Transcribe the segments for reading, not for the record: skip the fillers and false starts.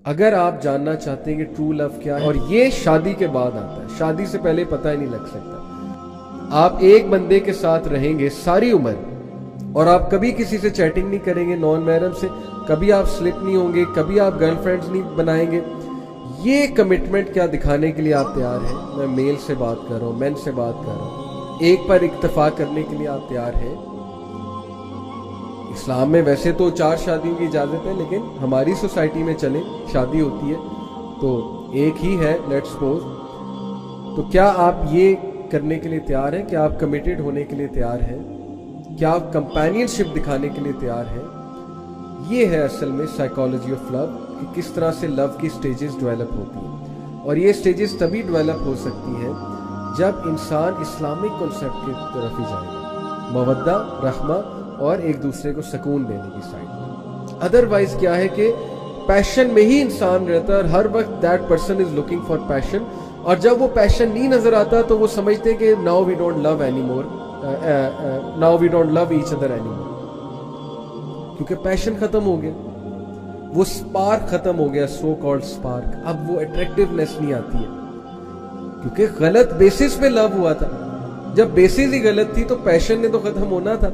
اگر آپ جاننا چاہتے ہیں کہ ٹرو لو کیا ہے، اور یہ شادی کے بعد آتا ہے، شادی سے پہلے پتہ ہی نہیں لگ سکتا۔ آپ ایک بندے کے ساتھ رہیں گے ساری عمر، اور آپ کبھی کسی سے چیٹنگ نہیں کریں گے نان محرم سے، کبھی آپ سلپ نہیں ہوں گے، کبھی آپ گرل فرینڈز نہیں بنائیں گے۔ یہ کمٹمنٹ کیا دکھانے کے لیے آپ تیار ہیں؟ میں میل سے بات کر رہا ہوں، مین سے بات کر رہا ہوں، ایک پر اکتفا کرنے کے لیے آپ تیار ہیں؟ اسلام میں ویسے تو 4 شادیوں کی اجازت ہے، لیکن ہماری سوسائٹی میں چلیں شادی ہوتی ہے تو ایک ہی ہے، لیٹس سپوز۔ تو کیا آپ یہ کرنے کے لیے تیار ہیں؟ کیا آپ کمیٹڈ ہونے کے لیے تیار ہیں؟ کیا آپ کمپینین شپ دکھانے کے لیے تیار ہیں؟ یہ ہے اصل میں سائیکالوجی آف لو، کہ کس طرح سے لو کی سٹیجز ڈیولپ ہوتی ہیں، اور یہ سٹیجز تبھی ڈیولپ ہو سکتی ہیں جب انسان اسلامک کنسیپٹ کی طرف ہی جائے گا، مودہ، رحمہ اور ایک دوسرے کو سکون دینے کی سائڈ۔ ادروائز کیا ہے کہ پیشن میں ہی انسان رہتا ہے، اور ہر وقت that person is looking for passion, اور جب وہ پیشن نہیں نظر آتا تو وہ سمجھتے ہیں کہ now we don't love any more, now we don't love each other any more, کیونکہ پیشن ختم ہو گیا، وہ سپارک ختم ہو گیا، سو کالڈ سپارک۔ اب وہ اٹریکٹیونیس نہیں آتی ہے، کیونکہ غلط بیسس پہ لو ہوا تھا۔ جب بیسس ہی غلط تھی تو پیشن نے تو ختم ہونا تھا،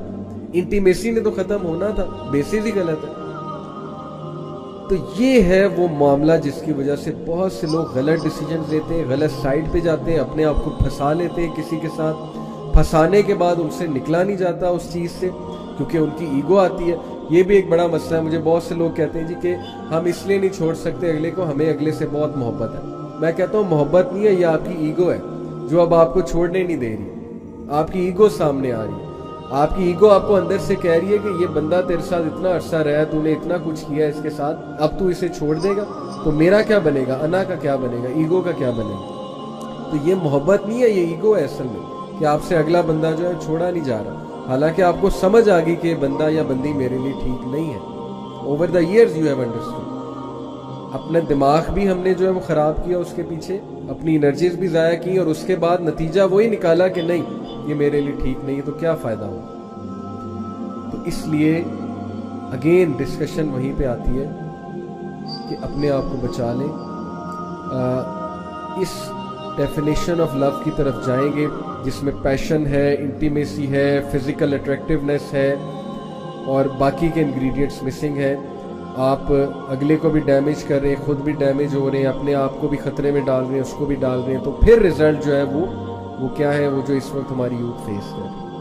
انٹیمیسی نے تو ختم ہونا تھا، بیسس ہی غلط ہے۔ تو یہ ہے وہ معاملہ جس کی وجہ سے بہت سے لوگ غلط ڈیسیجنز لیتے ہیں، غلط سائڈ پہ جاتے ہیں، اپنے آپ کو پھنسا لیتے ہیں کسی کے ساتھ، پھنسانے کے بعد ان سے نکلا نہیں جاتا اس چیز سے، کیونکہ ان کی ایگو آتی ہے۔ یہ بھی ایک بڑا مسئلہ ہے، مجھے بہت سے لوگ کہتے ہیں جی کہ ہم اس لیے نہیں چھوڑ سکتے اگلے کو، ہمیں اگلے سے بہت محبت ہے۔ میں کہتا ہوں محبت نہیں ہے، یہ آپ کی ایگو ہے جو اب آپ کو چھوڑنے نہیں دے رہی، آپ کی ایگو سامنے آ رہی ہے۔ آپ کی ایگو آپ کو اندر سے کہہ رہی ہے کہ یہ بندہ تیرے ساتھ اتنا عرصہ رہا، تو نے اتنا کچھ کیا اس کے ساتھ، اب تو اسے چھوڑ دے گا تو میرا کیا بنے گا، انا کا کیا بنے گا، ایگو کا کیا بنے گا۔ تو یہ محبت نہیں ہے، یہ ایگو ہے اصل میں، کہ آپ سے اگلا بندہ جو ہے چھوڑا نہیں جا رہا، حالانکہ آپ کو سمجھ آ گئی کہ یہ بندہ یا بندی میرے لیے ٹھیک نہیں ہے۔ Over the years you have understood. اپنا دماغ بھی ہم نے جو ہے وہ خراب کیا اس کے پیچھے، اپنی انرجیز بھی ضائع کی، اور اس کے بعد نتیجہ وہی نکالا کہ نہیں یہ میرے لیے ٹھیک نہیں ہے، تو کیا فائدہ ہو۔ تو اس لیے اگین ڈسکشن وہیں پہ آتی ہے کہ اپنے آپ کو بچا لیں۔ اس ڈیفینیشن آف لو کی طرف جائیں گے جس میں پیشن ہے، انٹیمیسی ہے، فزیکل اٹریکٹیونیس ہے، اور باقی کے انگریڈینٹس مسنگ ہیں۔ آپ اگلے کو بھی ڈیمیج کر رہے ہیں، خود بھی ڈیمیج ہو رہے ہیں، اپنے آپ کو بھی خطرے میں ڈال رہے ہیں، اس کو بھی ڈال رہے ہیں، تو پھر رزلٹ جو ہے وہ کیا ہے، وہ جو اس وقت ہماری یوتھ فیس کر رہی ہے۔